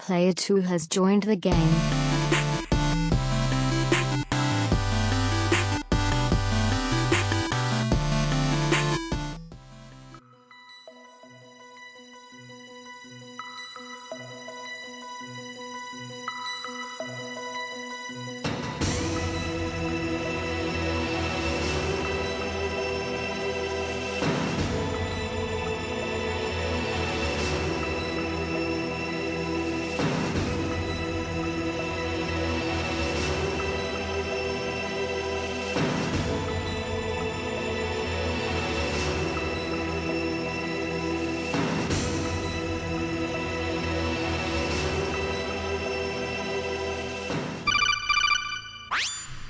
Player 2 has joined the game.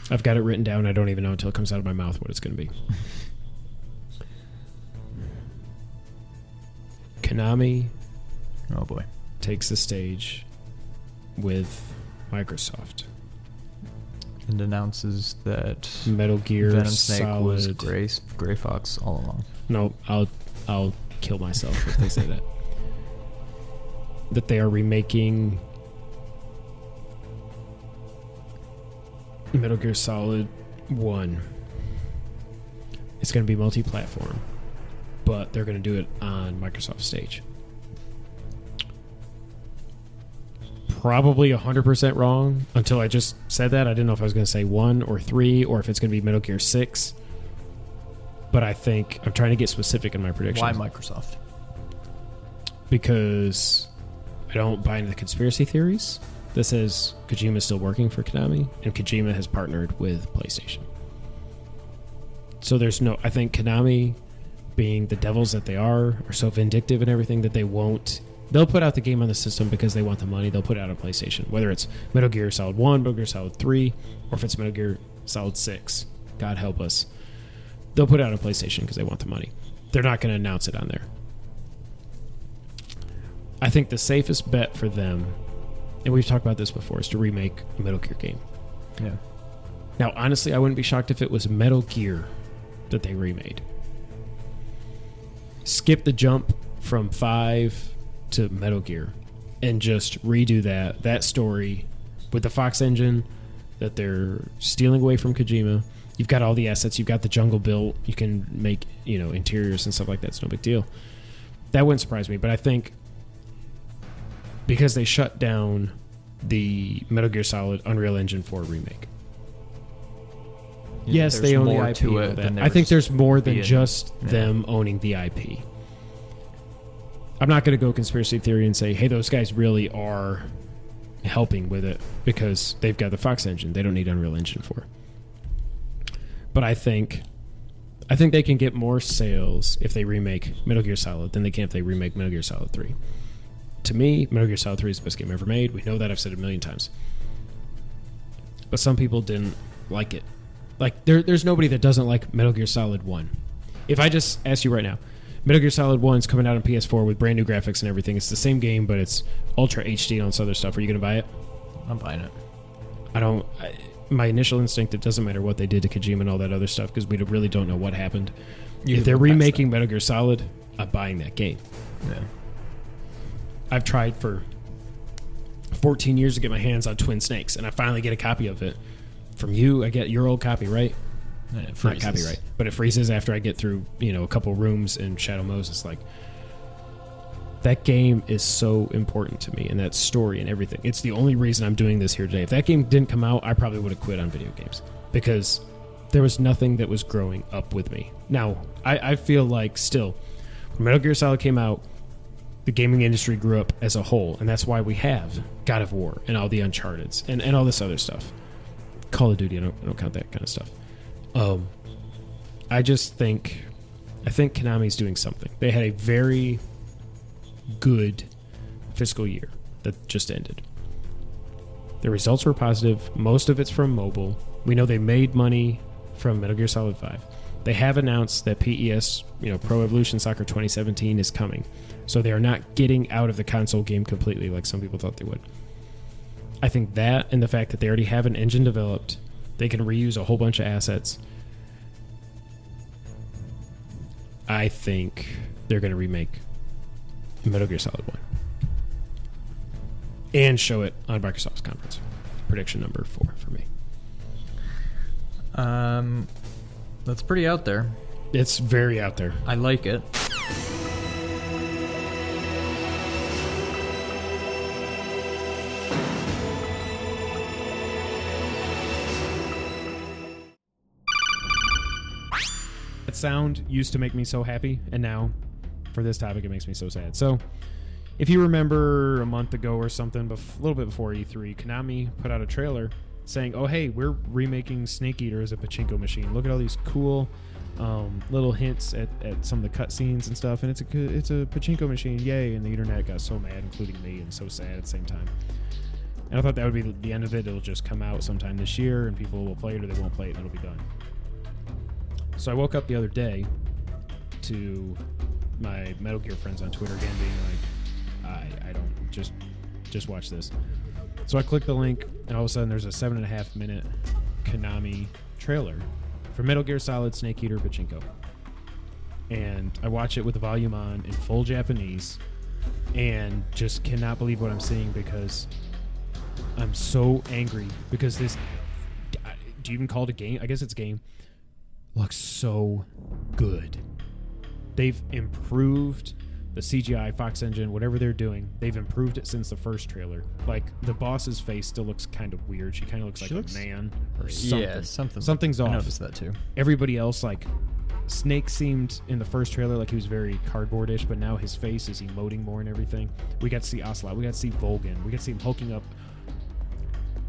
I've got it written down. I don't even know until it comes out of my mouth what it's going to be. Konami Oh boy. takes the stage with Microsoft. And announces that Metal Gear Venom Snake Solid. was Gray Fox all along. No, I'll kill myself if they say that. That they are remaking Metal Gear Solid 1. It's going to be multi-platform, but they're going to do it on Microsoft stage. Probably 100% wrong until I just said that. I didn't know if I was going to say 1 or 3 or if it's going to be Metal Gear 6. But I think I'm trying to get specific in my predictions. Why Microsoft? Because I don't buy into the conspiracy theories that says Kojima's still working for Konami and Kojima has partnered with PlayStation. So there's no... I think Konami, being the devils that they are so vindictive and everything that they won't... They'll put out the game on the system because they want the money. They'll put it out on PlayStation. Whether it's Metal Gear Solid 1, Metal Gear Solid 3, or if it's Metal Gear Solid 6. God help us. They'll put it out on PlayStation because they want the money. They're not going to announce it on there. I think the safest bet for them, and we've talked about this before, is to remake a Metal Gear game. Yeah. Now, honestly, I wouldn't be shocked if it was Metal Gear that they remade. Skip the jump from 5 to Metal Gear and just redo that story with the Fox engine that they're stealing away from Kojima. You've got all the assets. You've got the jungle built. You can make, interiors and stuff like that. It's no big deal. That wouldn't surprise me, but I think because they shut down the Metal Gear Solid Unreal Engine 4 remake. Yeah, Yes, they own the IP. To it than I think there's more than being- just them owning the IP. I'm not going to go conspiracy theory and say, hey, those guys really are helping with it because they've got the Fox engine. They don't need Unreal Engine 4. But I think they can get more sales if they remake Metal Gear Solid than they can if they remake Metal Gear Solid 3. To me, Metal Gear Solid 3 is the best game ever made. We know that. I've said it a million times. But some people didn't like it. Like, there's nobody that doesn't like Metal Gear Solid 1. If I just ask you right now, Metal Gear Solid 1 is coming out on PS4 with brand new graphics and everything. It's the same game, but it's Ultra HD and all this other stuff. Are you going to buy it? I'm buying it. My initial instinct, it doesn't matter what they did to Kojima and all that other stuff because we really don't know what happened. You If they're look past remaking Metal Gear Solid, I'm buying that game. Yeah. I've tried for 14 years to get my hands on Twin Snakes, and I finally get a copy of it from you. I get your old copy, right? And it Not freezes. copyright, but it freezes after I get through, a couple rooms in Shadow Moses. Like, that game is so important to me, and that story and everything. It's the only reason I'm doing this here today. If that game didn't come out, I probably would have quit on video games because there was nothing that was growing up with me. Now, I feel like still, when Metal Gear Solid came out, the gaming industry grew up as a whole, and that's why we have God of War and all the Uncharted's and all this other stuff. Call of Duty, I don't count that kind of stuff. I think Konami's doing something. They had a very good fiscal year that just ended. The results were positive. Most of it's from mobile. We know they made money from Metal Gear Solid 5. They have announced that PES, Pro Evolution Soccer 2017 is coming. So they are not getting out of the console game completely like some people thought they would. I think that and the fact that they already have an engine developed, they can reuse a whole bunch of assets. I think they're going to remake Metal Gear Solid 1. and show it on Microsoft's conference. Prediction number 4 for me. That's pretty out there. It's very out there. I like it. That sound used to make me so happy, and now, for this topic, it makes me so sad. So, if you remember a month ago or something, a little bit before E3, Konami put out a trailer saying, oh, hey, we're remaking Snake Eater as a pachinko machine. Look at all these cool little hints at some of the cutscenes and stuff, and it's a pachinko machine, yay. And the internet got so mad, including me, and so sad at the same time. And I thought that would be the end of it. It'll just come out sometime this year, and people will play it or they won't play it, and it'll be done. So I woke up the other day to my Metal Gear friends on Twitter again being like, I don't, just watch this. So I clicked the link, and all of a sudden there's a 7.5 minute Konami trailer for Metal Gear Solid Snake Eater Pachinko. And I watch it with the volume on in full Japanese and just cannot believe what I'm seeing because I'm so angry because this, do you even call it a game? I guess it's a game. Looks so good. They've improved the CGI, Fox Engine, whatever they're doing. They've improved it since the first trailer. Like, the boss's face still looks kind of weird. She kind of looks like a man or something. Yeah, Something's off. I noticed that too. Everybody else, like, Snake seemed in the first trailer like he was very cardboardish, but now his face is emoting more and everything. We got to see Ocelot. We got to see Volgan. We got to see him hulking up.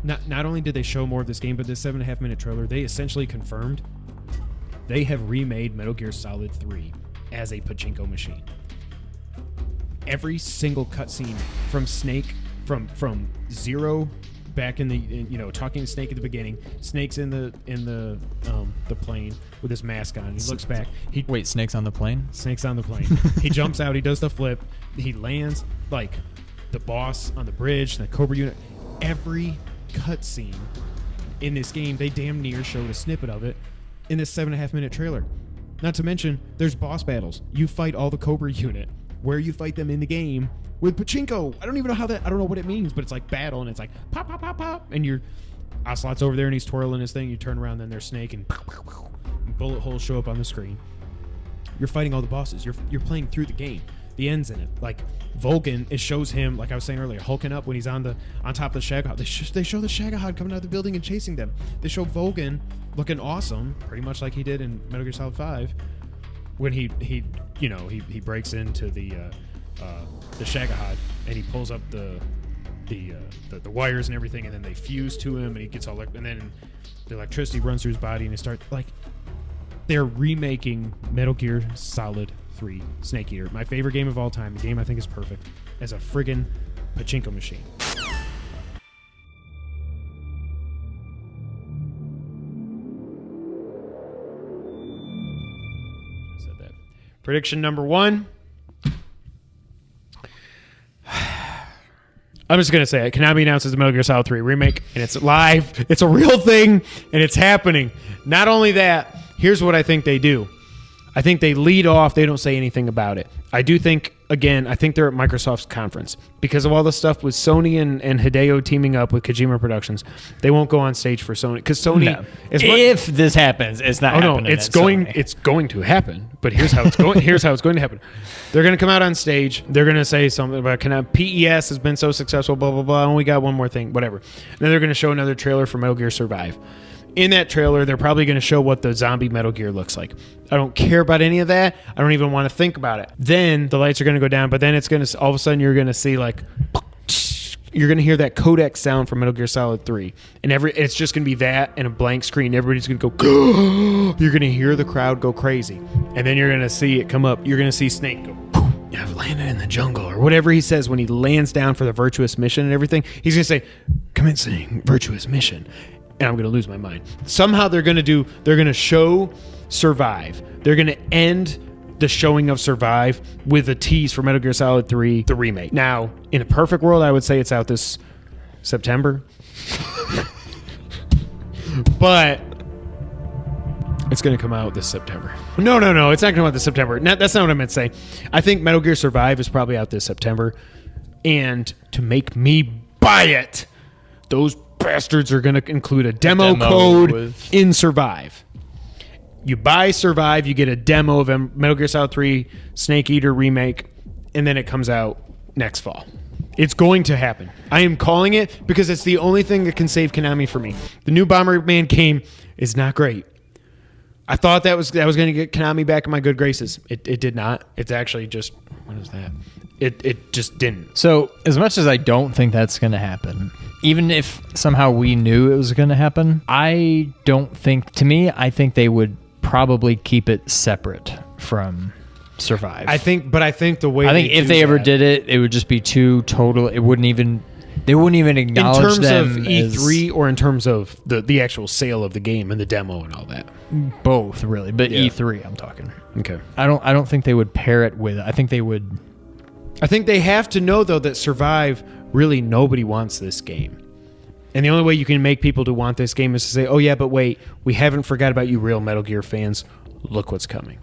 Not only did they show more of this game, but this 7.5 minute trailer, they essentially confirmed they have remade Metal Gear Solid 3 as a pachinko machine. Every single cutscene from Snake, from Zero back in the talking to Snake at the beginning. Snake's in the plane with his mask on. He looks back. Wait, Snake's on the plane? Snake's on the plane. He jumps out. He does the flip. He lands like the boss on the bridge. The Cobra unit. Every cutscene in this game, they damn near showed a snippet of it in this 7.5 minute trailer. Not to mention, there's boss battles. You fight all the Cobra unit, where you fight them in the game with pachinko. I don't even know I don't know what it means, but it's like battle, and it's like pop, pop, pop, pop, and your Ocelot's over there, and he's twirling his thing. You turn around, then there's Snake, and bullet holes show up on the screen. You're fighting all the bosses. You're playing through the game. The end's in it. Like Volgan, it shows him, like I was saying earlier, hulking up when he's on top of the Shagahod. They show the Shagahod coming out of the building and chasing them. They show Volgan looking awesome, pretty much like he did in Metal Gear Solid 5, when he breaks into the Shagahod and he pulls up the wires and everything, and then they fuse to him, and he gets all and then the electricity runs through his body, and he starts like they're remaking Metal Gear Solid 3 Snake Eater, my favorite game of all time. The game I think is perfect as a friggin' pachinko machine. Said that. Prediction number 1. I'm just going to say it. Konami announces the Metal Gear Solid 3 remake, and it's live. It's a real thing, and it's happening. Not only that, here's what I think they do. I think they lead off. They don't say anything about it. I do think, again, I think they're at Microsoft's conference. Because of all the stuff with Sony and Hideo teaming up with Kojima Productions, they won't go on stage for Sony. Because Sony... No. If this happens, it's not happening. No, it's going to happen. But here's how it's going. Here's how it's going to happen. They're going to come out on stage. They're going to say something about PES has been so successful, blah, blah, blah, and we got one more thing, whatever. And then they're going to show another trailer for Metal Gear Survive. In that trailer, they're probably going to show what the zombie Metal Gear looks like. I don't care about any of that. I don't even want to think about it. Then the lights are going to go down, but then it's going to, all of a sudden, you're going to see like, you're going to hear that codec sound from Metal Gear Solid 3. And it's just going to be that and a blank screen. Everybody's going to go, you're going to hear the crowd go crazy. And then you're going to see it come up. You're going to see Snake go, I've landed in the jungle, or whatever he says when he lands down for the Virtuous mission and everything. He's going to say, commencing Virtuous mission. And I'm going to lose my mind. Somehow they're going to show Survive. They're going to end the showing of Survive with a tease for Metal Gear Solid 3, the remake. Now, in a perfect world, I would say it's out this September. But it's going to come out this September. No. It's not going to come out this September. That's not what I meant to say. I think Metal Gear Survive is probably out this September. And to make me buy it. Those bastards are going to include a demo code in Survive. You buy Survive, you get a demo of Metal Gear Solid 3 Snake Eater Remake, and then it comes out next fall. It's going to happen. I am calling it because it's the only thing that can save Konami for me. The new Bomberman game is not great. I thought that was going to get Konami back in my good graces. It did not. It's actually just, what is that? It just didn't. So as much as I don't think that's going to happen, even if somehow we knew it was going to happen, I don't think, to me, I think they would probably keep it separate from Survive. I think the way if they ever did it, it would just be two total. They wouldn't even acknowledge them in terms of E3 or in terms of the actual sale of the game and the demo and all that. Both, really, but yeah. E3 I'm talking. Okay. I don't think they would pair it with. I think they would. I think they have to know though that Survive, really nobody wants this game. And the only way you can make people to want this game is to say, "Oh yeah, but wait, we haven't forgot about you real Metal Gear fans. Look what's coming."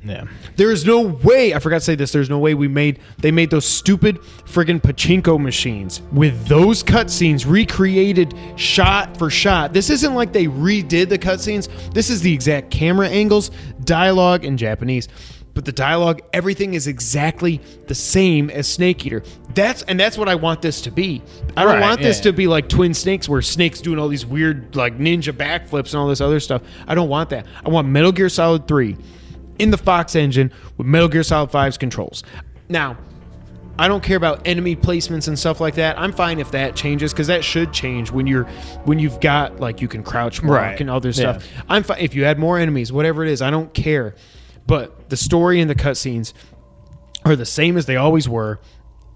Yeah. There is no way, I forgot to say this, there's no way they made those stupid friggin' pachinko machines with those cutscenes recreated shot for shot. This isn't like they redid the cutscenes. This is the exact camera angles, dialogue in Japanese. But the dialogue, everything is exactly the same as Snake Eater. That's what I want this to be. I don't want this to be like Twin Snakes, where Snake's doing all these weird like ninja backflips and all this other stuff. I don't want that. I want Metal Gear Solid 3 in the Fox engine with Metal Gear Solid 5's controls. Now, I don't care about enemy placements and stuff like that. I'm fine if that changes, because that should change when you've got like you can crouch walk and other stuff. I'm fine if you add more enemies, whatever it is. I don't care. But the story and the cutscenes are the same as they always were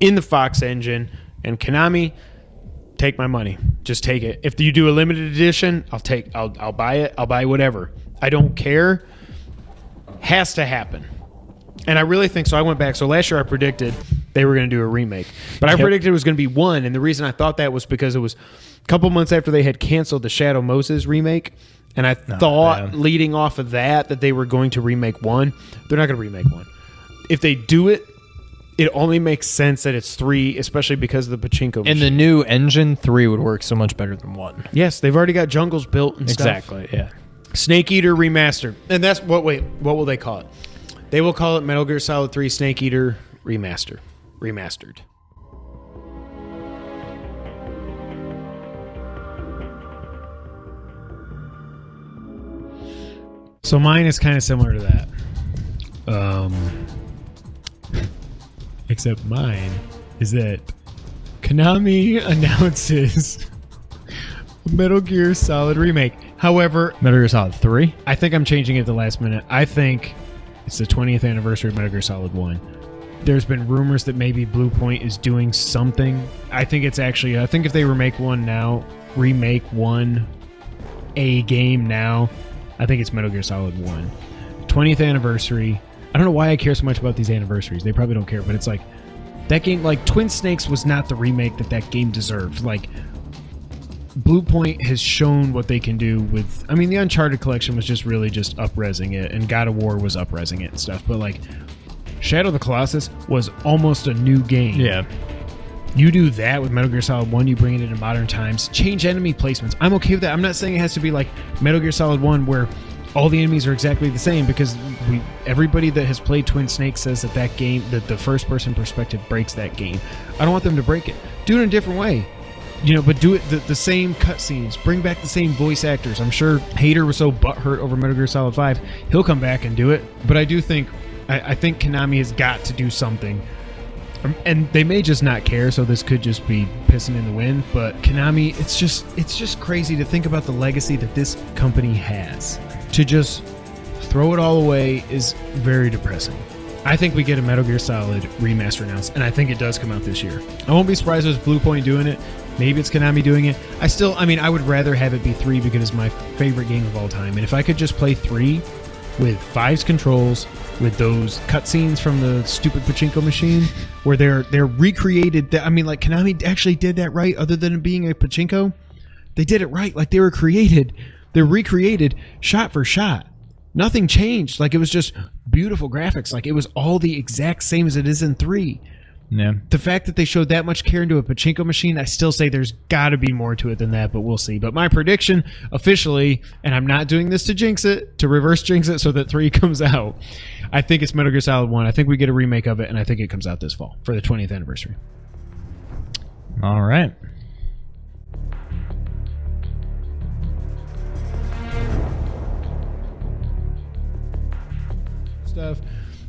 in the Fox engine. And Konami, take my money. Just take it. If you do a limited edition, I'll buy it. I'll buy whatever. I don't care. Has to happen. And I really think so. I went back. So last year I predicted they were going to do a remake. But I predicted it was going to be one. And the reason I thought that was because it was a couple months after they had canceled the Shadow Moses remake. And I thought leading off of that they were going to remake 1. They're not going to remake 1. If they do it, it only makes sense that it's 3, especially because of the pachinko machine. And the new engine, 3 would work so much better than 1. Yes, they've already got jungles built and stuff. Exactly, yeah. Snake Eater Remastered. And that's what will they call it? They will call it Metal Gear Solid 3 Snake Eater Remastered. So mine is kind of similar to that. Except mine is that Konami announces Metal Gear Solid Remake. However, Metal Gear Solid 3? I think I'm changing it at the last minute. I think it's the 20th anniversary of Metal Gear Solid 1. There's been rumors that maybe Blue Point is doing something. I think if they remake one, a game now, I think it's Metal Gear Solid 1. 20th anniversary. I don't know why I care so much about these anniversaries. They probably don't care, but it's like that game, like Twin Snakes was not the remake that game deserved. Like Blue Point has shown what they can do with, I mean, the Uncharted collection was just really just up-resing it, and God of War was up-resing it and stuff, but like Shadow of the Colossus was almost a new game. Yeah. You do that with Metal Gear Solid 1, you bring it into modern times, change enemy placements. I'm okay with that. I'm not saying it has to be like Metal Gear Solid 1 where all the enemies are exactly the same, because everybody that has played Twin Snakes says that game, that the first-person perspective breaks that game. I don't want them to break it. Do it in a different way. But do it the same cutscenes. Bring back the same voice actors. I'm sure Hater was so butthurt over Metal Gear Solid 5. He'll come back and do it. But I do think, I think Konami has got to do something. And they may just not care, so this could just be pissing in the wind. But Konami, it's just crazy to think about the legacy that this company has. To just throw it all away is very depressing. I think we get a Metal Gear Solid remaster announced, and I think it does come out this year. I won't be surprised if it's Blue Point doing it. Maybe it's Konami doing it. I would rather have it be 3 because it's my favorite game of all time. And if I could just play 3 with 5's controls, with those cutscenes from the stupid pachinko machine, where they're recreated. Like Konami actually did that right. Other than it being a pachinko, they did it right. Like they're recreated shot for shot. Nothing changed. Like it was just beautiful graphics. Like it was all the exact same as it is in 3. Yeah. The fact that they showed that much care into a pachinko machine, I still say there's got to be more to it than that, but we'll see. But my prediction officially, and I'm not doing this to jinx it, to reverse jinx it so that 3 comes out. I think it's Metal Gear Solid 1. I think we get a remake of it, and I think it comes out this fall for the 20th anniversary. All right. Stuff.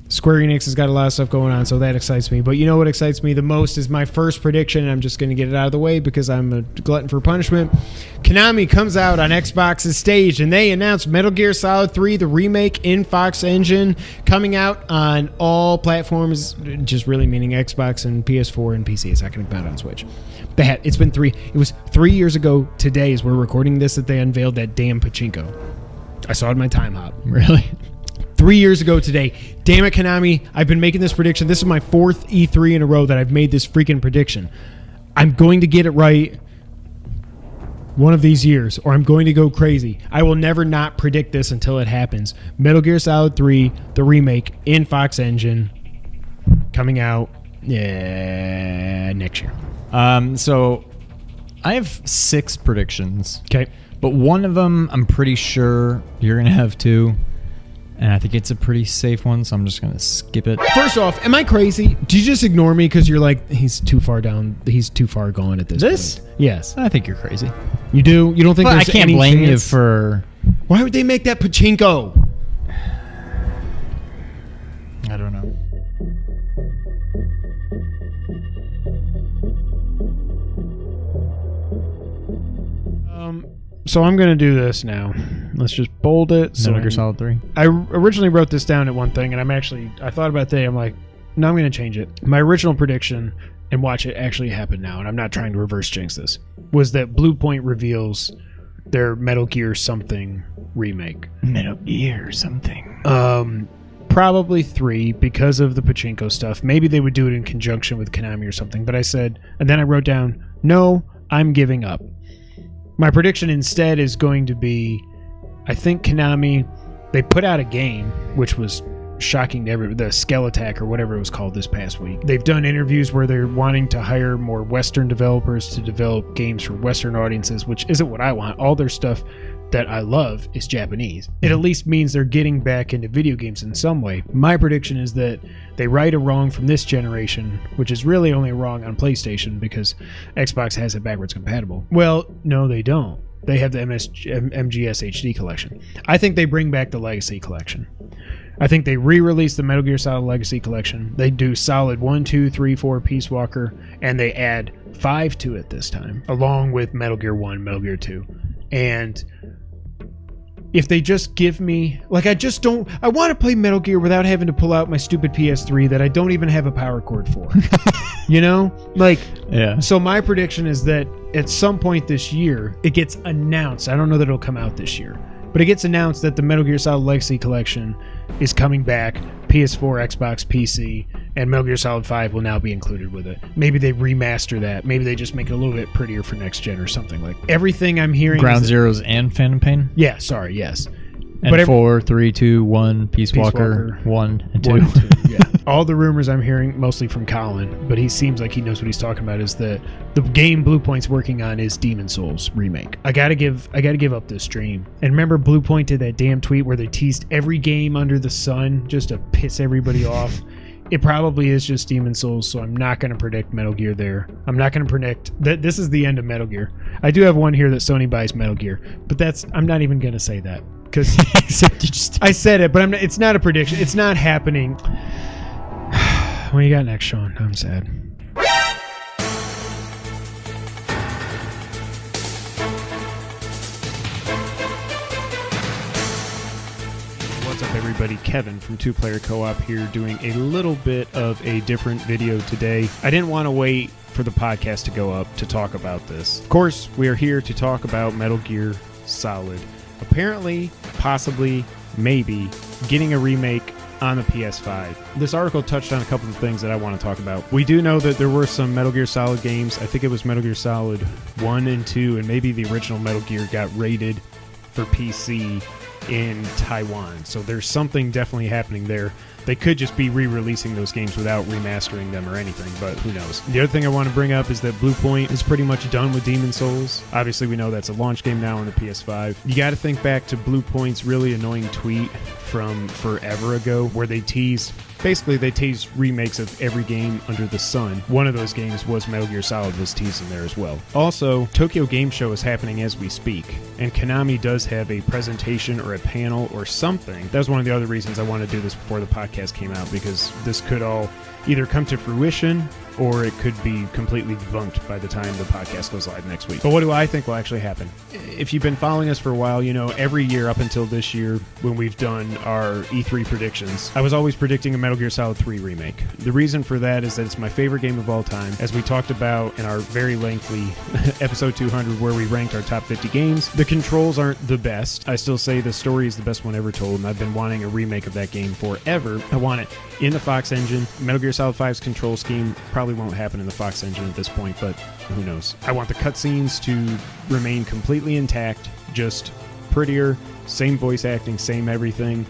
Square Enix has got a lot of stuff going on, so that excites me. But you know what excites me the most is my first prediction, and I'm just going to get it out of the way because I'm a glutton for punishment. Konami comes out on Xbox's stage, and they announced Metal Gear Solid 3, the remake in Fox Engine, coming out on all platforms, just really meaning Xbox and PS4 and PC. It's not going to come out on Switch. It's been 3. It was 3 years ago today, as we're recording this, that they unveiled that damn pachinko. I saw it in my time hop. Really? 3 years ago today. Damn it, Konami. I've been making this prediction. This is my 4th E3 in a row that I've made this freaking prediction. I'm going to get it right one of these years, or I'm going to go crazy. I will never not predict this until it happens. Metal Gear Solid 3, the remake, in Fox Engine, coming out next year. So I have 6 predictions. Okay. But one of them, I'm pretty sure you're going to have 2. And I think it's a pretty safe one, so I'm just going to skip it. First off, am I crazy? Do you just ignore me because you're like, he's too far down, he's too far gone at this point? Yes. I think you're crazy. You do? You don't think But I there's can't any blame you chance? for... Why would they make that pachinko? I don't know. So I'm going to do this now. Let's just bold it. Metal Gear Solid 3. I originally wrote this down at one thing, and I thought about it today. I'm like, no, I'm going to change it. My original prediction, and watch it actually happen now, and I'm not trying to reverse jinx this, was that Blue Point reveals their Metal Gear something remake. Metal Gear something. Probably 3 because of the pachinko stuff. Maybe they would do it in conjunction with Konami or something, but I said, and then I wrote down, no, I'm giving up. My prediction instead is going to be, I think Konami, they put out a game, which was shocking to everybody, the Skell Attack or whatever it was called this past week. They've done interviews where they're wanting to hire more Western developers to develop games for Western audiences, which isn't what I want. All their stuff that I love is Japanese. It at least means they're getting back into video games in some way. My prediction is that they right a wrong from this generation, which is really only wrong on PlayStation because Xbox has it backwards compatible. Well, no, they don't. They have the MGS HD collection. I think they bring back the Legacy collection. I think they re-release the Metal Gear Solid Legacy collection. They do Solid 1, 2, 3, 4, Peace Walker, and they add 5 to it this time, along with Metal Gear 1, Metal Gear 2. And if they just give me, like, I want to play Metal Gear without having to pull out my stupid PS3 that I don't even have a power cord for. You know? Like, yeah. So my prediction is that at some point this year, it gets announced. I don't know that it'll come out this year, but it gets announced that the Metal Gear Solid Legacy Collection is coming back, PS4, Xbox, PC, and Metal Gear Solid 5 will now be included with it. Maybe they remaster that. Maybe they just make it a little bit prettier for next gen or something like that. Everything I'm hearing Ground Zeroes and Phantom Pain? Yeah, sorry, yes. And 4, 3, 2, 1, Peace Walker, 1 and 2. 1 and 2, yeah. All the rumors I'm hearing, mostly from Colin, but he seems like he knows what he's talking about, is that the game Blue Point's working on is Demon Souls remake. I gotta give up this dream. And remember, Blue Point did that damn tweet where they teased every game under the sun just to piss everybody off. It probably is just Demon Souls, so I'm not going to predict Metal Gear there. I'm not going to predict that this is the end of Metal Gear. I do have one here that Sony buys Metal Gear, but I'm not even going to say that because I said it, but it's not a prediction. It's not happening. What you got next, Sean? I'm sad. What's up, everybody? Kevin from Two Player Co-op here, doing a little bit of a different video today. I didn't want to wait for the podcast to go up to talk about this. Of course, we are here to talk about Metal Gear Solid. Apparently, possibly, maybe, getting a remake on the PS5. This article touched on a couple of things that I want to talk about. We do know that there were some Metal Gear Solid games. I think it was Metal Gear Solid 1 and 2, and maybe the original Metal Gear got rated for PC in Taiwan. So there's something definitely happening there. They could just be re-releasing those games without remastering them or anything, but who knows. The other thing I want to bring up is that Blue Point is pretty much done with Demon Souls. Obviously, we know that's a launch game now on the PS5. You got to think back to Blue Point's really annoying tweet from forever ago where they teased remakes of every game under the sun. One of those games was Metal Gear Solid, was teased in there as well. Also, Tokyo Game Show is happening as we speak, and Konami does have a presentation or a panel or something. That was one of the other reasons I wanted to do this before the podcast came out, because this could all either come to fruition or it could be completely debunked by the time the podcast goes live next week. But what do I think will actually happen? If you've been following us for a while, you know every year up until this year when we've done our E3 predictions, I was always predicting a Metal Gear Solid 3 remake. The reason for that is that it's my favorite game of all time. As we talked about in our very lengthy episode 200 where we ranked our top 50 games, the controls aren't the best. I still say the story is the best one ever told, and I've been wanting a remake of that game forever. I want it in the Fox engine. Metal Gear Solid 5's control scheme probably won't happen in the Fox engine at this point, but who knows. I want the cutscenes to remain completely intact, just prettier, same voice acting, same everything.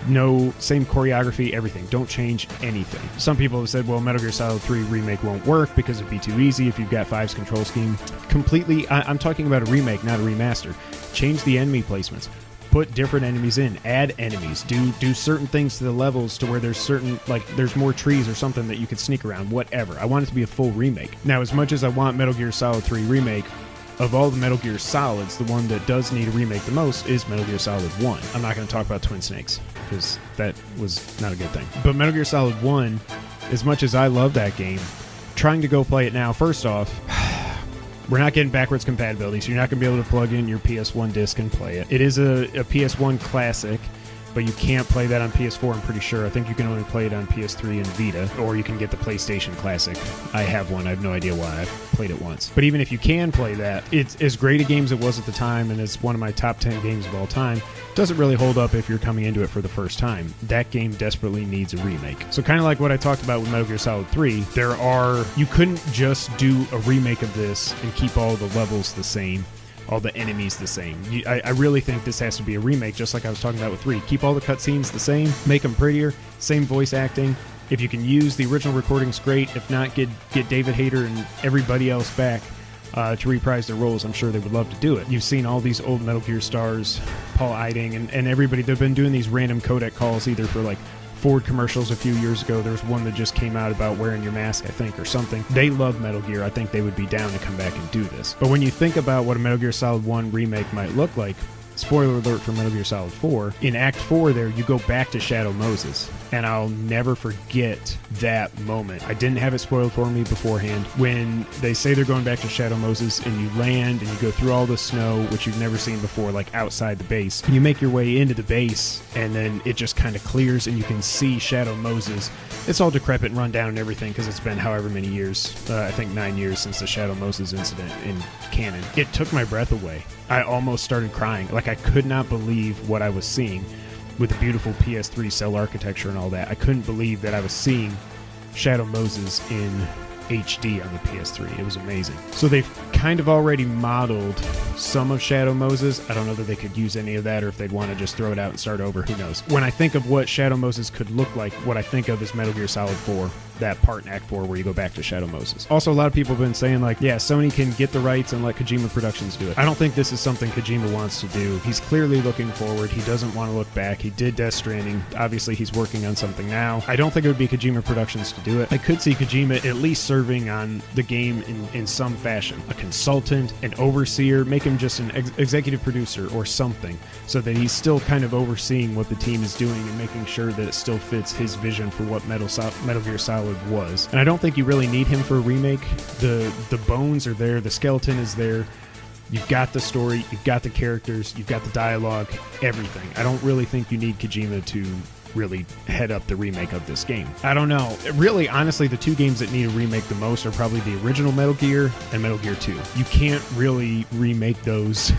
No, same choreography, everything. Don't change anything. Some people have said, well, Metal Gear Solid 3 Remake won't work because it'd be too easy if you've got 5's control scheme. Completely, I'm talking about a remake, not a remaster. Change the enemy placements. Put different enemies in. Add enemies. Do certain things to the levels to where there's certain, like, there's more trees or something that you could sneak around, whatever. I want it to be a full remake. Now, as much as I want Metal Gear Solid 3 Remake, of all the Metal Gear Solids, the one that does need a remake the most is Metal Gear Solid 1. I'm not going to talk about Twin Snakes, because that was not a good thing. But Metal Gear Solid 1, as much as I love that game, trying to go play it now, first off, we're not getting backwards compatibility, so you're not going to be able to plug in your PS1 disc and play it. It is a PS1 classic, but you can't play that on PS4, I'm pretty sure. I think you can only play it on PS3 and Vita, or you can get the PlayStation Classic. I have one. I have no idea why. I've played it once. But even if you can play that, it's as great a game as it was at the time, and it's one of my top 10 games of all time. Doesn't really hold up if you're coming into it for the first time. That game desperately needs a remake. So kind of like what I talked about with Metal Gear Solid 3, you couldn't just do a remake of this and keep all the levels the same, all the enemies the same. I really think this has to be a remake, just like I was talking about with 3. Keep all the cutscenes the same, make them prettier, same voice acting. If you can use the original recordings, great. If not, get David Hayter and everybody else back to reprise their roles. I'm sure they would love to do it. You've seen all these old Metal Gear stars, Paul Eiding, and everybody. They've been doing these random codec calls either for like Ford commercials a few years ago. There was one that just came out about wearing your mask, I think, or something. They love Metal Gear. I think they would be down to come back and do this. But when you think about what a Metal Gear Solid 1 remake might look like, spoiler alert for Metal Gear Solid 4, in Act 4 there, you go back to Shadow Moses. And I'll never forget that moment. I didn't have it spoiled for me beforehand. When they say they're going back to Shadow Moses and you land and you go through all the snow, which you've never seen before, like outside the base. You make your way into the base and then it just kind of clears and you can see Shadow Moses. It's all decrepit and run down and everything because it's been however many years, I think 9 years since the Shadow Moses incident in canon. It took my breath away. I almost started crying. Like, I could not believe what I was seeing with the beautiful PS3 cell architecture and all that. I couldn't believe that I was seeing Shadow Moses in HD on the PS3. It was amazing. So they've kind of already modeled some of Shadow Moses. I don't know that they could use any of that or if they'd want to just throw it out and start over. Who knows? When I think of what Shadow Moses could look like, what I think of is Metal Gear Solid 4. That part in Act 4 where you go back to Shadow Moses. Also, a lot of people have been saying, like, yeah, Sony can get the rights and let Kojima Productions do it. I don't think this is something Kojima wants to do. He's clearly looking forward. He doesn't want to look back. He did Death Stranding. Obviously, he's working on something now. I don't think it would be Kojima Productions to do it. I could see Kojima at least serving on the game in some fashion. A consultant, an overseer, make him just an executive producer or something so that he's still kind of overseeing what the team is doing and making sure that it still fits his vision for what Metal Gear Solid was. And I don't think you really need him for a remake. The bones are there, the skeleton is there. You've got the story, you've got the characters, you've got the dialogue, everything. I don't really think you need Kojima to really head up the remake of this game. I don't know. Really, honestly, the two games that need a remake the most are probably the original Metal Gear and Metal Gear 2. You can't really remake those.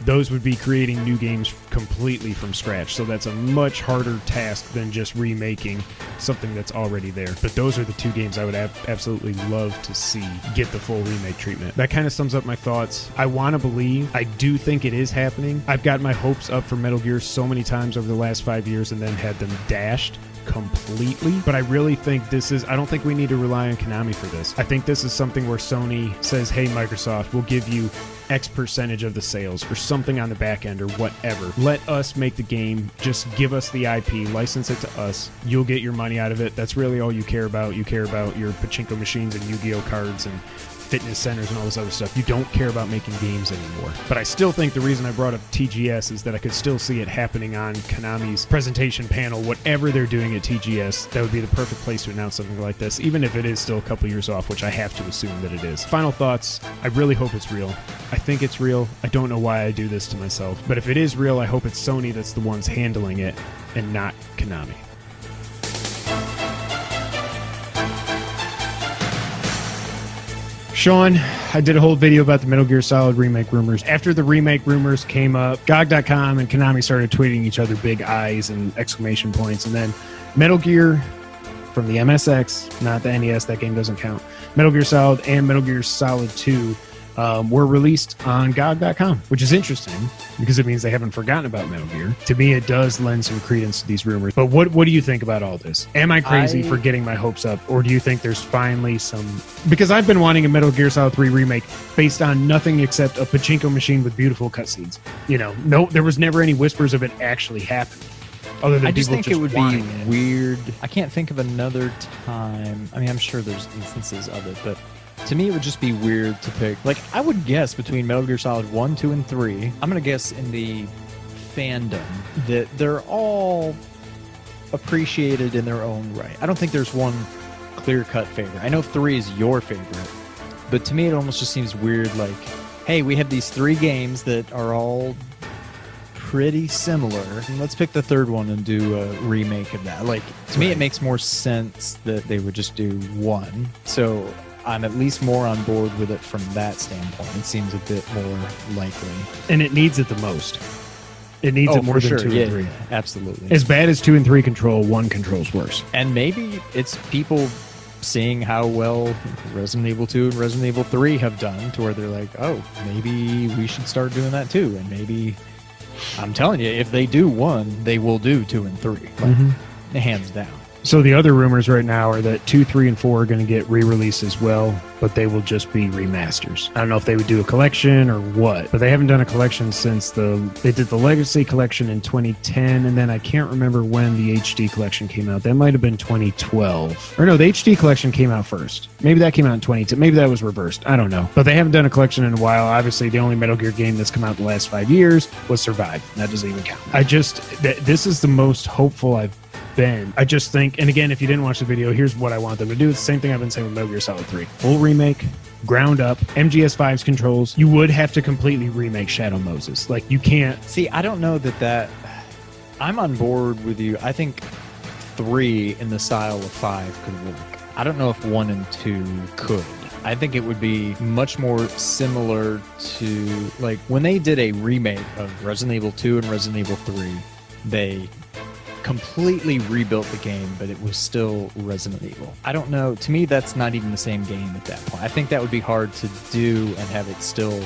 Those would be creating new games completely from scratch. So that's a much harder task than just remaking something that's already there. But those are the two games I would absolutely love to see get the full remake treatment. That kind of sums up my thoughts. I want to believe. I do think it is happening. I've got my hopes up for Metal Gear so many times over the last 5 years and then had them dashed completely, but I really think I don't think we need to rely on Konami for this. I think this is something where Sony says, hey, Microsoft, we'll give you X percentage of the sales or something on the back end or whatever. Let us make the game. Just give us the IP, license it to us. You'll get your money out of it. That's really all you care about. You care about your pachinko machines and Yu-Gi-Oh cards and fitness centers and all this other stuff. You don't care about making games anymore. But I still think the reason I brought up TGS is that I could still see it happening on Konami's presentation panel. Whatever they're doing at TGS, that would be the perfect place to announce something like this, even if it is still a couple years off, which I have to assume that it is. Final thoughts. I really hope it's real. I think it's real. I don't know why I do this to myself. But if it is real, I hope it's Sony that's the ones handling it and not Konami. Sean, I did a whole video about the Metal Gear Solid remake rumors. After the remake rumors came up, GOG.com and Konami started tweeting each other big eyes and exclamation points. And then Metal Gear from the MSX, not the NES, that game doesn't count, Metal Gear Solid and Metal Gear Solid 2 were released on GOG.com, which is interesting because it means they haven't forgotten about Metal Gear. To me, it does lend some credence to these rumors. But what do you think about all this? Am I crazy for getting my hopes up, or do you think there's finally some... Because I've been wanting a Metal Gear Solid 3 remake based on nothing except a pachinko machine with beautiful cutscenes. You know, no, there was never any whispers of it actually happening. Other than I just think it would be it. weird. I can't think of another time. I mean, I'm sure there's instances of it, but to me, it would just be weird to pick. Like, I would guess between Metal Gear Solid 1, 2, and 3, I'm going to guess in the fandom that they're all appreciated in their own right. I don't think there's one clear-cut favorite. I know 3 is your favorite, but to me, it almost just seems weird, like, hey, we have these 3 games that are all pretty similar, and let's pick the third one and do a remake of that. Like, to me, it makes more sense that they would just do one. So I'm at least more on board with it from that standpoint. It seems a bit more likely. And it needs it the most. It needs it more than 2 and 3. Yeah, absolutely. As bad as 2 and 3 control, 1 controls worse. And maybe it's people seeing how well Resident Evil 2 and Resident Evil 3 have done to where they're like, oh, maybe we should start doing that too. And maybe, I'm telling you, if they do 1, they will do 2 and 3. Like, hands down. So the other rumors right now are that 2, 3, and 4 are going to get re-released as well, but they will just be remasters. I don't know if they would do a collection or what, but they haven't done a collection since they did the Legacy collection in 2010, and then I can't remember when the HD collection came out. That might have been 2012. Or no, the HD collection came out first. Maybe that came out in 2010. Maybe that was reversed. I don't know. But they haven't done a collection in a while. Obviously, the only Metal Gear game that's come out in the last 5 years was Survive. That doesn't even count. This is the most hopeful I've been. I just think, and again, if you didn't watch the video, here's what I want them to do. It's the same thing I've been saying with Metal Gear Solid 3. Full remake, ground up, MGS5's controls. You would have to completely remake Shadow Moses. Like, you can't... See, I don't know that... I'm on board with you. I think 3 in the style of 5 could work. I don't know if 1 and 2 could. I think it would be much more similar to, like, when they did a remake of Resident Evil 2 and Resident Evil 3, they completely rebuilt the game, but it was still Resident Evil. I don't know. To me, that's not even the same game at that point. I think that would be hard to do and have it still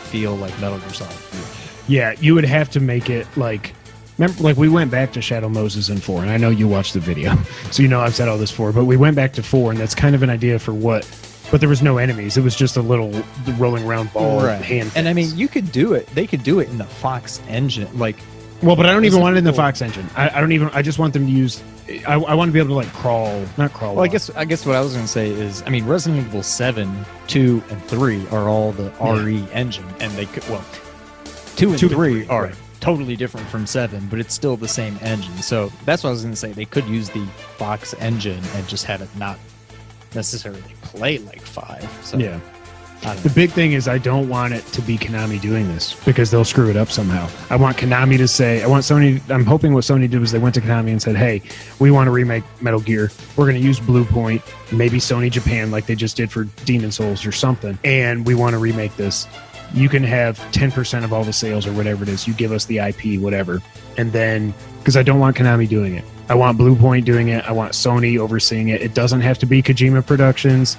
feel like Metal Gear Solid 3. Yeah, you would have to make it like... Remember, like, we went back to Shadow Moses in 4, and I know you watched the video, so you know I've said all this 4, but we went back to 4, and that's kind of an idea for what... But there was no enemies. It was just a little rolling around ball hand. And I mean, you could do it. They could do it in the Fox engine. Like... Well, but I don't even want it in the Fox engine. I just want them to use... I want to be able to, like, not crawl. Well, I guess what I was going to say is, I mean, Resident Evil 7, 2, and 3 are all the RE engine, and they could... Well, 2 and 3 are... Right. Totally different from 7, but it's still the same engine. So that's what I was going to say. They could use the Fox engine and just have it not necessarily play like 5. So, yeah. The big thing is I don't want it to be Konami doing this because they'll screw it up somehow. I want Konami to say, I'm hoping what Sony did was they went to Konami and said, hey, we want to remake Metal Gear. We're going to use Blue Point, maybe Sony Japan like they just did for Demon Souls or something, and we want to remake this. You can have 10% of all the sales or whatever it is. You give us the IP, whatever. And then, because I don't want Konami doing it. I want Blue Point doing it. I want Sony overseeing it. It doesn't have to be Kojima Productions.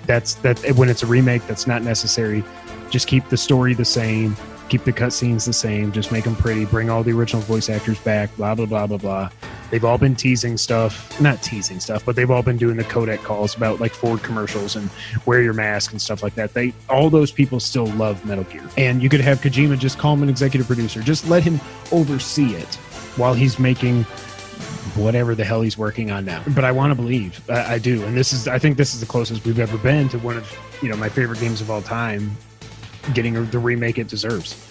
That's when it's a remake, that's not necessary. Just keep the story the same. Keep the cutscenes the same. Just make them pretty. Bring all the original voice actors back. Blah, blah, blah, blah, blah. They've all been teasing stuff, not teasing stuff, but they've all been doing the codec calls about like Ford commercials and wear your mask and stuff like that. All those people still love Metal Gear. And you could have Kojima just call him an executive producer. Just let him oversee it while he's making whatever the hell he's working on now. But I want to believe. I do. And I think this is the closest we've ever been to one of, my favorite games of all time getting the remake it deserves.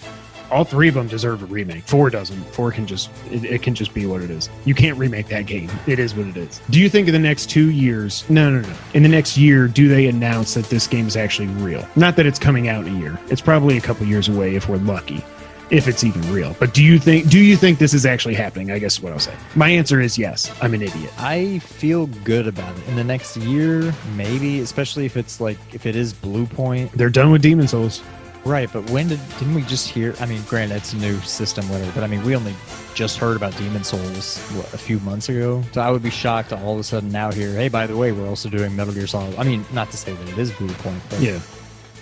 All three of them deserve a remake. 4 doesn't. 4 can just, it can just be what it is. You can't remake that game. It is what it is. Do you think in the next 2 years, no. In the next year, do they announce that this game is actually real? Not that it's coming out in a year. It's probably a couple years away if we're lucky, if it's even real. But do you think this is actually happening? I guess is what I'll say. My answer is yes. I'm an idiot. I feel good about it. In the next year, maybe, especially if it is Blue Point. They're done with Demon Souls. Right, but didn't we just hear, granted, it's a new system, whatever, but we only just heard about Demon Souls, a few months ago? So I would be shocked to all of a sudden now hear, hey, by the way, we're also doing Metal Gear Solid. Not to say that it is Blue Point, but... Yeah.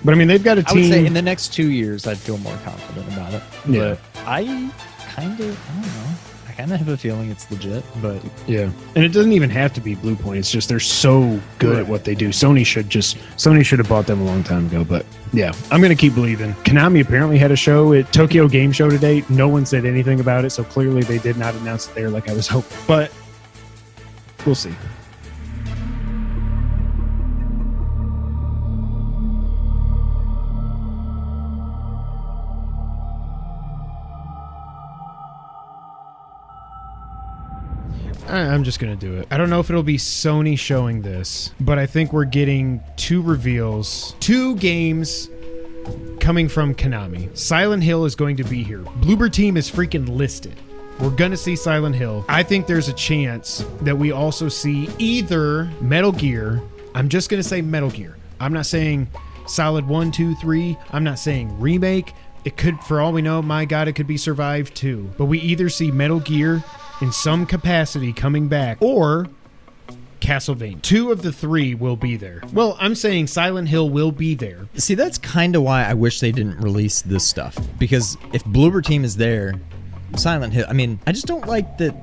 But, they've got a team... I would say in the next 2 years, I'd feel more confident about it. Yeah. But I don't know. I kind of have a feeling it's legit, but... Yeah. And it doesn't even have to be Blue Point. It's just they're so good at what they do. Sony should have bought them a long time ago, but... Yeah, I'm going to keep believing. Konami apparently had a show at Tokyo Game Show today. No one said anything about it, so clearly they did not announce it there like I was hoping. But we'll see. I'm just going to do it. I don't know if it'll be Sony showing this, but I think we're getting 2 reveals, 2 games coming from Konami. Silent Hill is going to be here. Bloober Team is freaking listed. We're going to see Silent Hill. I think there's a chance that we also see either Metal Gear. I'm just going to say Metal Gear. I'm not saying Solid 1, 2, 3. I'm not saying Remake. It could, for all we know, my God, it could be Survive 2. But we either see Metal Gear in some capacity coming back, or Castlevania. 2 of the 3 will be there. Well, I'm saying Silent Hill will be there. See, that's kind of why I wish they didn't release this stuff. Because if Bloober Team is there, Silent Hill, I just don't like that.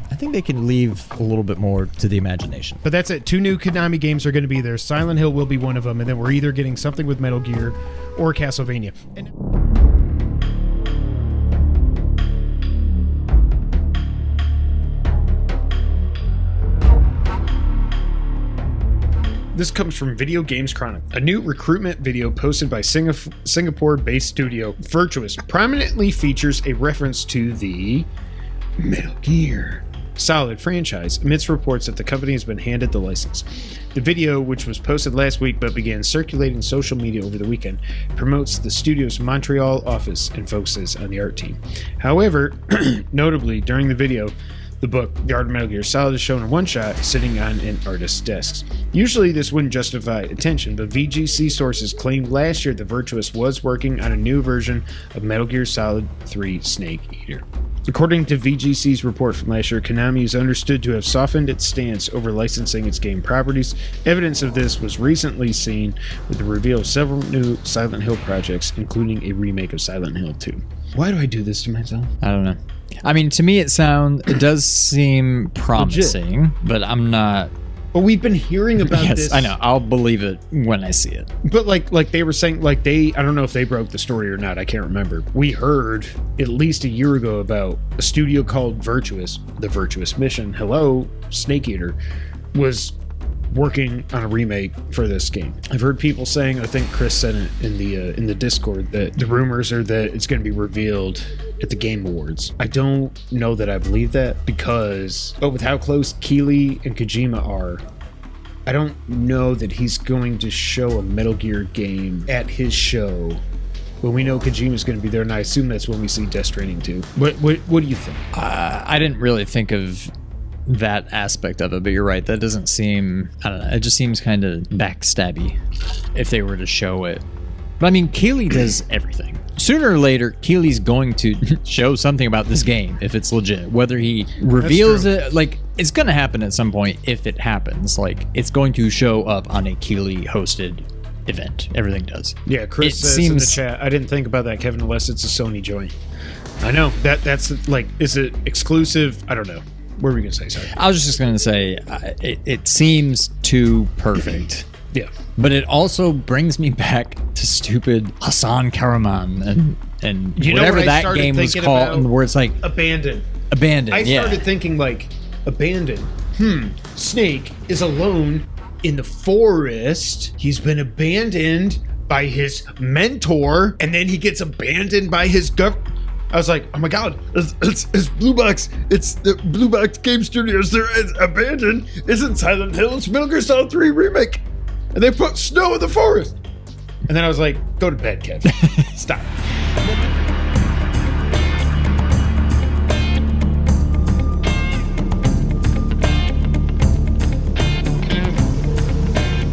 I think they can leave a little bit more to the imagination. But that's it. 2 new Konami games are going to be there. Silent Hill will be one of them, and then we're either getting something with Metal Gear or Castlevania. This comes from Video Games Chronicles. A new recruitment video posted by Singapore-based studio Virtuous prominently features a reference to the Metal Gear Solid franchise amidst reports that the company has been handed the license. The video, which was posted last week but began circulating social media over the weekend, promotes the studio's Montreal office and focuses on the art team. However, notably, during the video, the book, The Art of Metal Gear Solid, is shown in one shot, sitting on an artist's desk. Usually this wouldn't justify attention, but VGC sources claimed last year that Virtuous was working on a new version of Metal Gear Solid 3 Snake Eater. According to VGC's report from last year, Konami is understood to have softened its stance over licensing its game properties. Evidence of this was recently seen with the reveal of several new Silent Hill projects, including a remake of Silent Hill 2. Why do I do this to myself? I don't know. To me, it does seem promising, legit. But I'm not. But we've been hearing about this. Yes, I know. I'll believe it when I see it. But like they were saying, I don't know if they broke the story or not. I can't remember. We heard at least a year ago about a studio called Virtuous, the Virtuous Mission. Hello, Snake Eater, was working on a remake for this game. I've heard people saying, I think Chris said it in the Discord, that the rumors are that it's going to be revealed at the Game Awards. I don't know that I believe that but with how close Keighley and Kojima are, I don't know that he's going to show a Metal Gear game at his show when we know Kojima's going to be there, and I assume that's when we see Death Stranding 2. What do you think? I didn't really think of that aspect of it, but you're right, that doesn't seem, I don't know, it just seems kind of backstabby if they were to show it. But Keighley does everything. Sooner or later, Keighley's going to show something about this game if it's legit. Whether he reveals it, it's going to happen at some point if it happens. It's going to show up on a Keighley hosted event. Everything does. Yeah, Chris says in the chat, I didn't think about that, Kevin, unless it's a Sony joint. I know. That's is it exclusive? I don't know. What were we gonna say? Sorry. I was just going to say, it seems too perfect. Yeah. But it also brings me back to stupid Hassan Karaman and You know whatever what I that started game was thinking called, about? and where it's like Abandoned. abandoned. I yeah. started thinking like abandoned. Snake is alone in the forest. He's been abandoned by his mentor, and then he gets abandoned by his I was like, oh my god, it's Blue Box. It's the Blue Box Game Studios. They're abandoned. Isn't Silent Hill? It's Metal Gear Solid 3 Remake. And they put snow in the forest. And then I was like, go to bed, Kev. Stop.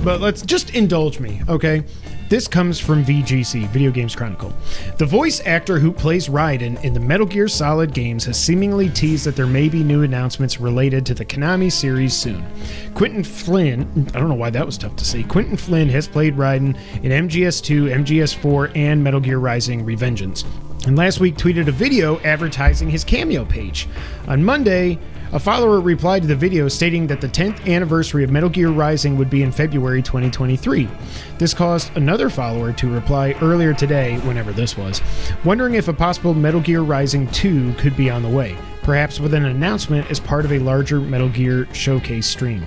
But let's just indulge me, okay? This comes from VGC, Video Games Chronicle. The voice actor who plays Raiden in the Metal Gear Solid games has seemingly teased that there may be new announcements related to the Konami series soon. Quentin Flynn, I don't know why that was tough to say, Quentin Flynn has played Raiden in MGS2, MGS4, and Metal Gear Rising: Revengeance, and last week tweeted a video advertising his cameo page. On Monday, a follower replied to the video stating that the 10th anniversary of Metal Gear Rising would be in February 2023. This caused another follower to reply earlier today, whenever this was, wondering if a possible Metal Gear Rising 2 could be on the way, perhaps with an announcement as part of a larger Metal Gear showcase stream.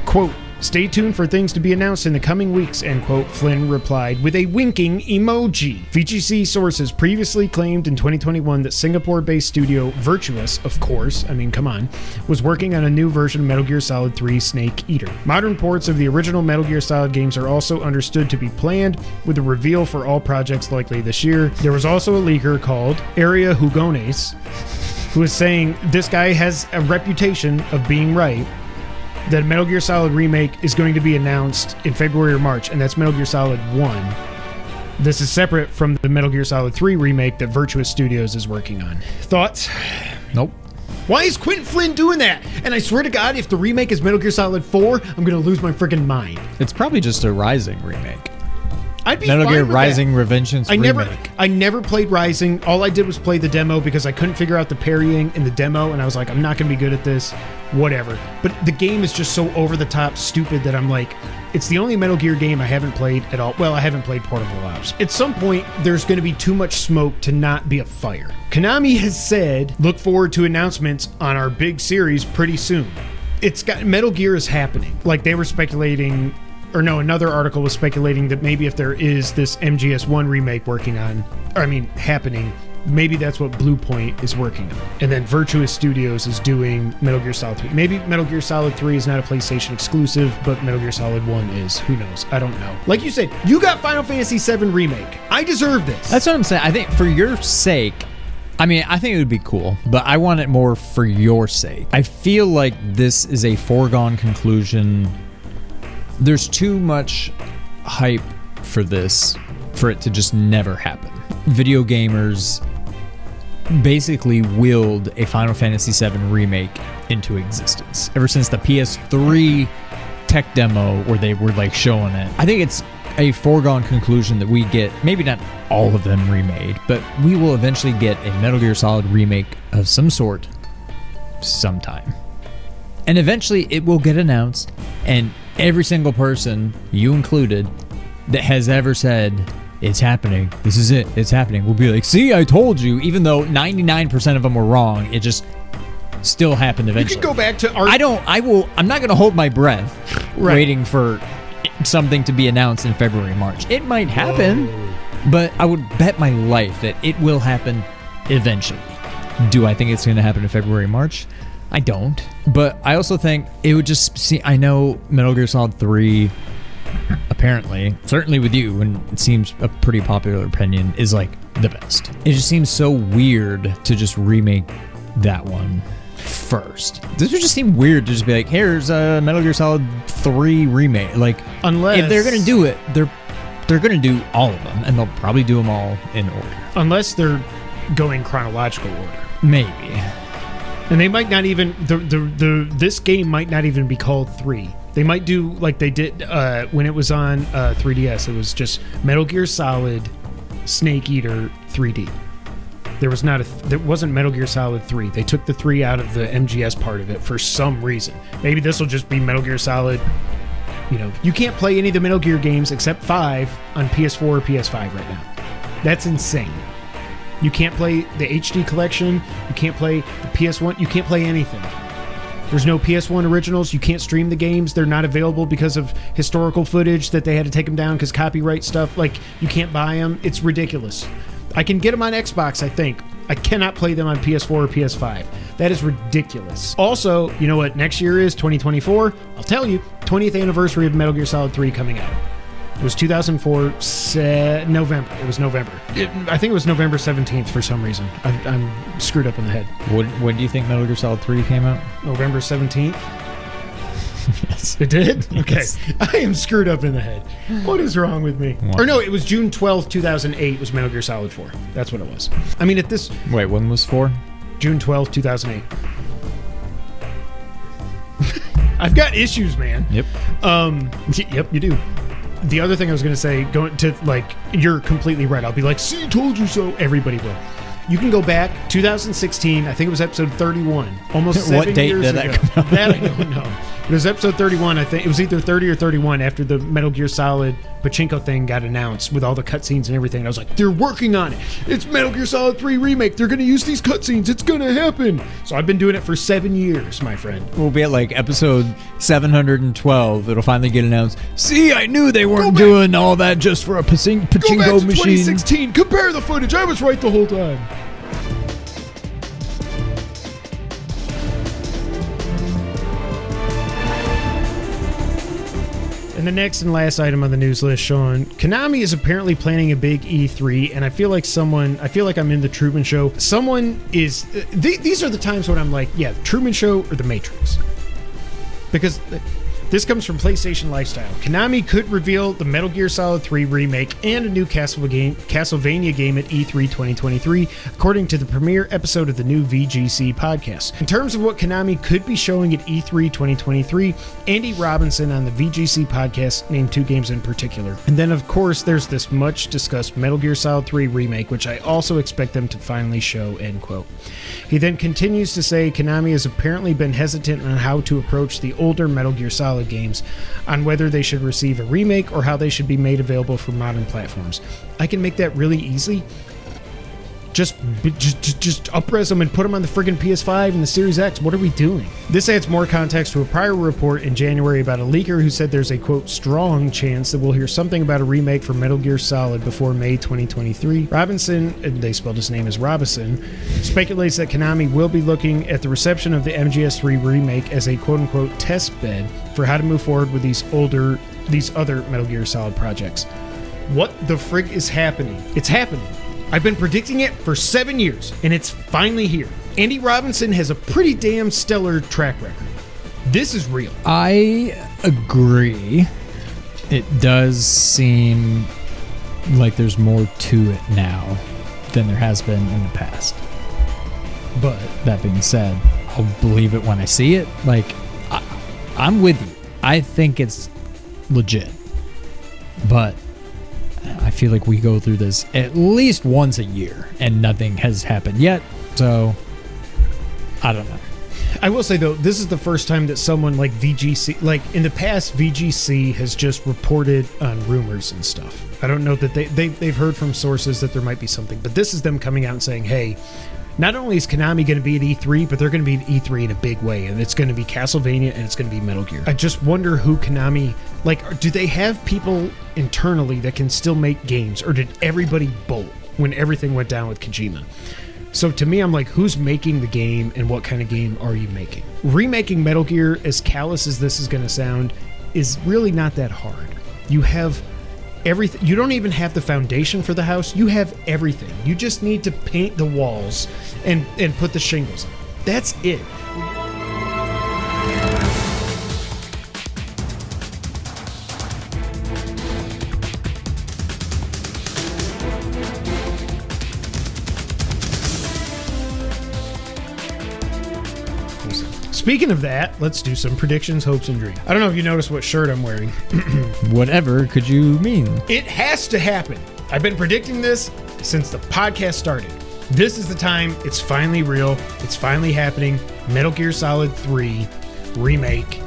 Quote, "Stay tuned for things to be announced in the coming weeks," end quote, Flynn replied with a winking emoji. VGC sources previously claimed in 2021 that Singapore-based studio Virtuous, of course, I mean, come on, was working on a new version of Metal Gear Solid 3 Snake Eater. Modern ports of the original Metal Gear Solid games are also understood to be planned, with a reveal for all projects likely this year. There was also a leaker called Area Hugones, who is saying this guy has a reputation of being right, that Metal Gear Solid Remake is going to be announced in February or March, and that's Metal Gear Solid 1. This is separate from the Metal Gear Solid 3 remake that Virtuous Studios is working on. Thoughts? Nope. Why is Quentin Flynn doing that? And I swear to God, if the remake is Metal Gear Solid 4, I'm going to lose my freaking mind. It's probably just a Rising remake. I'd be Metal fine Gear with Rising that. Revengeance remake. I never played Rising. All I did was play the demo because I couldn't figure out the parrying in the demo, and I was like, I'm not going to be good at this. Whatever. But the game is just so over the top stupid that I'm like, it's the only Metal Gear game I haven't played at all. Well, I haven't played Portable Ops. At some point, there's going to be too much smoke to not be a fire. Konami has said, look forward to announcements on our big series pretty soon. It's got Metal Gear is happening. Like they were speculating, or no, another article was speculating that maybe if there is this MGS1 remake happening, maybe that's what Blue Point is working on. And then Virtuous Studios is doing Metal Gear Solid 3. Maybe Metal Gear Solid 3 is not a PlayStation exclusive, but Metal Gear Solid 1 is. Who knows? I don't know. Like you said, you got Final Fantasy VII Remake. I deserve this. That's what I'm saying. I think for your sake, I think it would be cool, but I want it more for your sake. I feel like this is a foregone conclusion. There's too much hype for this for it to just never happen. Video gamers basically willed a Final Fantasy VII Remake into existence ever since the PS3 tech demo where they were like showing it. I think it's a foregone conclusion that we get, maybe not all of them remade, but we will eventually get a Metal Gear Solid remake of some sort sometime. And eventually it will get announced, and every single person, you included, that has ever said, it's happening, this is it, it's happening, will be like, see, I told you, even though 99% of them were wrong, it just still happened eventually. You can go back to our... I'm not going to hold my breath waiting for something to be announced in February, March. It might happen, but I would bet my life that it will happen eventually. Do I think it's going to happen in February, March? I don't. But I also think it would just see, I know Metal Gear Solid 3, apparently, certainly with you, and it seems a pretty popular opinion, is like the best. It just seems so weird to just remake that one first. This would just seem weird to just be like, here's a Metal Gear Solid 3 remake. Like, unless if they're going to do it, they're going to do all of them, and they'll probably do them all in order. Unless they're going chronological order. Maybe. And they might not even, this game might not even be called 3. They might do like they did when it was on 3DS. It was just Metal Gear Solid Snake Eater 3D. There wasn't Metal Gear Solid 3. They took the 3 out of the MGS part of it for some reason. Maybe this will just be Metal Gear Solid. You can't play any of the Metal Gear games except 5 on PS4 or PS5 right now. That's insane. You can't play the HD collection. You can't play the PS1. You can't play anything. There's no PS1 originals. You can't stream the games. They're not available because of historical footage that they had to take them down because copyright stuff. Like, you can't buy them. It's ridiculous. I can get them on Xbox, I think. I cannot play them on PS4 or PS5. That is ridiculous. Also, you know what next year is? 2024? I'll tell you. 20th anniversary of Metal Gear Solid 3 coming out. It was 2004, November. It was November. I think it was November 17th for some reason. I'm screwed up in the head. When do you think Metal Gear Solid 3 came out? November 17th? Yes. It did? Okay. Yes. I am screwed up in the head. What is wrong with me? What? Or no, it was June 12th, 2008 was Metal Gear Solid 4. That's what it was. I mean, Wait, when was 4? June 12th, 2008. I've got issues, man. Yep. Yep, you do. The other thing I was going to say, you're completely right. I'll be like, see, told you so. Everybody will. You can go back 2016. I think it was episode 31. Almost 7 What date years did ago. that come out? That I don't know. It was episode 31. I think it was either 30 or 31 after the Metal Gear Solid Pachinko thing got announced with all the cutscenes and everything. And I was like, they're working on it. It's Metal Gear Solid 3 Remake. They're going to use these cutscenes. It's going to happen. So I've been doing it for 7 years, my friend. We'll be at like episode 712. It'll finally get announced. See, I knew they weren't doing all that just for a pachinko Go back to machine. 2016. Compare the footage. I was right the whole time. And the next and last item on the news list, Sean, Konami is apparently planning a big E3, and I feel like I'm in the Truman Show. These are the times when I'm like, yeah, the Truman Show or the Matrix. Because this comes from PlayStation Lifestyle. Konami could reveal the Metal Gear Solid 3 remake and a new Castlevania game at E3 2023, according to the premiere episode of the new VGC podcast. In terms of what Konami could be showing at E3 2023, Andy Robinson on the VGC podcast named 2 games in particular. And then, of course, there's this much discussed Metal Gear Solid 3 remake, which I also expect them to finally show, end quote. He then continues to say Konami has apparently been hesitant on how to approach the older Metal Gear Solid games, on whether they should receive a remake or how they should be made available for modern platforms. I can make that really easy. Just up-res them and put them on the friggin' PS5 and the Series X. What are we doing? This adds more context to a prior report in January about a leaker who said there's a, quote, strong chance that we'll hear something about a remake for Metal Gear Solid before May 2023. Robinson, and they spelled his name as Robinson, speculates that Konami will be looking at the reception of the MGS3 remake as a, quote-unquote, test bed for how to move forward with these other Metal Gear Solid projects. What the frig is happening? It's happening. I've been predicting it for 7 years, and it's finally here. Andy Robinson has a pretty damn stellar track record. This is real. I agree. It does seem like there's more to it now than there has been in the past. But that being said, I'll believe it when I see it. Like, I'm with you. I think it's legit. But I feel like we go through this at least once a year and nothing has happened yet. So, I don't know. I will say, though, this is the first time that someone like VGC, like in the past, VGC has just reported on rumors and stuff. I don't know that they've heard from sources that there might be something, but this is them coming out and saying, hey, not only is Konami going to be at E3, but they're going to be at E3 in a big way, and it's going to be Castlevania and it's going to be Metal Gear. I just wonder who Konami, like, do they have people internally that can still make games, or did everybody bolt when everything went down with Kojima? So to me, I'm like, who's making the game and what kind of game are you making? Remaking Metal Gear, as callous as this is going to sound, is really not that hard. You have everything. You don't even have the foundation for the house. You have everything. You just need to paint the walls and put the shingles on. That's it. Speaking of that, let's do some predictions, hopes, and dreams. I don't know if you noticed what shirt I'm wearing. Whatever could you mean? It has to happen. I've been predicting this since the podcast started. This is the time. It's finally real. It's finally happening. Metal Gear Solid 3 Remake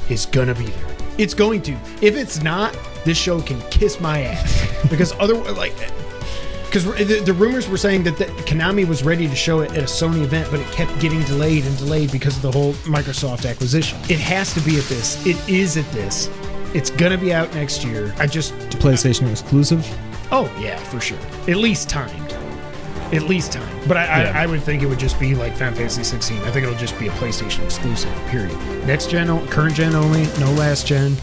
is gonna be there. It's going to. If it's not, this show can kiss my ass. Because because the rumors were saying that Konami was ready to show it at a Sony event, but it kept getting delayed and delayed because of the whole Microsoft acquisition. It has to be at this. It is at this. It's gonna be out next year. PlayStation exclusive? Oh yeah, for sure. At least timed. At least timed. But I would think it would just be like Final Fantasy 16. I think it'll just be a PlayStation exclusive, period. Next gen, current gen only, no last gen.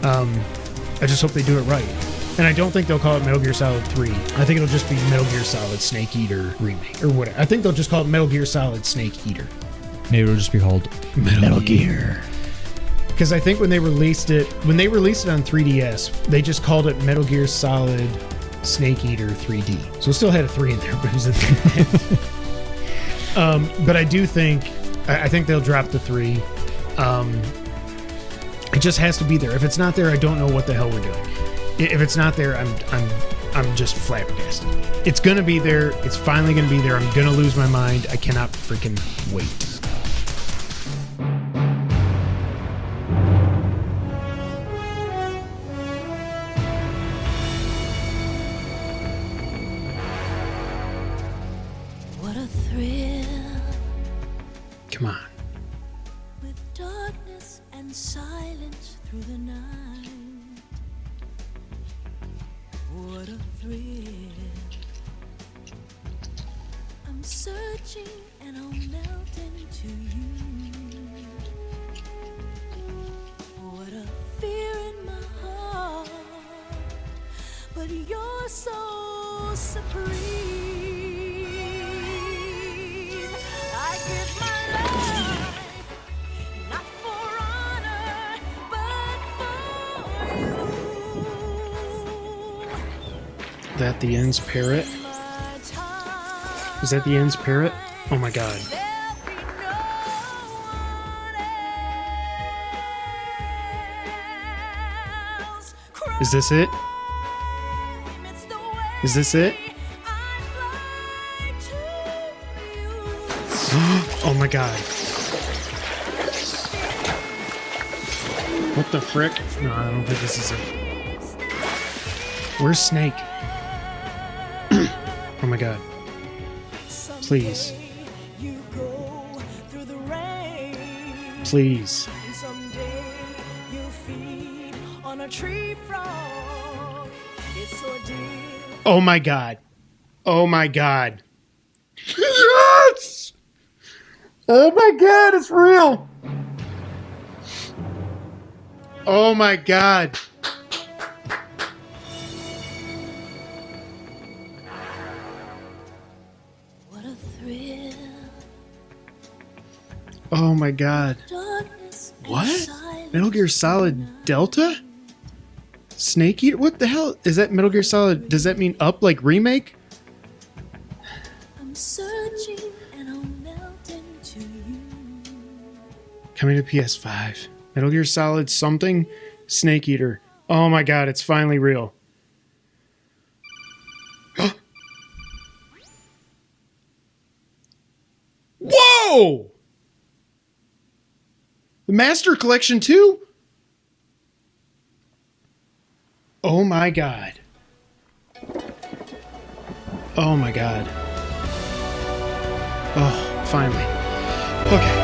I just hope they do it right. And I don't think they'll call it Metal Gear Solid 3. I think it'll just be Metal Gear Solid Snake Eater Remake or whatever. I think they'll just call it Metal Gear Solid Snake Eater. Maybe it'll just be called Metal Gear. Because I think when they released it on 3DS, they just called it Metal Gear Solid Snake Eater 3D. So it still had a 3 in there, but it was a 3. But I do think, I think they'll drop the 3. It just has to be there. If it's not there, I don't know what the hell we're doing. If it's not there, I'm just flabbergasted. It's gonna be there. It's finally gonna be there. I'm gonna lose my mind. I cannot freaking wait. What a thrill. Come on. With darkness and silence through the night. What a thrill. I'm searching and I'll melt into you. What a fear in my heart. But you're so supreme. I give my life, not for honor, but for you. That the Ends parrot? My time, Is that the Ends parrot? Oh my god. there'll be no one else. Is this it? It's the way Is this it? I fly to you. Oh my god. What the frick? No, I don't think this is it. Where's Snake? Oh my god. Please. You go through the rain. Please. Someday you'll feed on a tree frog. It's ordeal. Oh my god. Oh my god. Yes! Oh my god, it's real. Oh my god. What a thrill. Oh my god. Darkness and What? silence. Metal Gear Solid Delta? Snake Eater? What the hell? Is that Metal Gear Solid? Does that mean up like remake? I'm searching and I'll melt into you. Coming to PS5. Metal Gear Solid something? Snake Eater. Oh my god, it's finally real. Whoa! The Master Collection too? Oh my god. Oh my god. Oh, finally. Okay.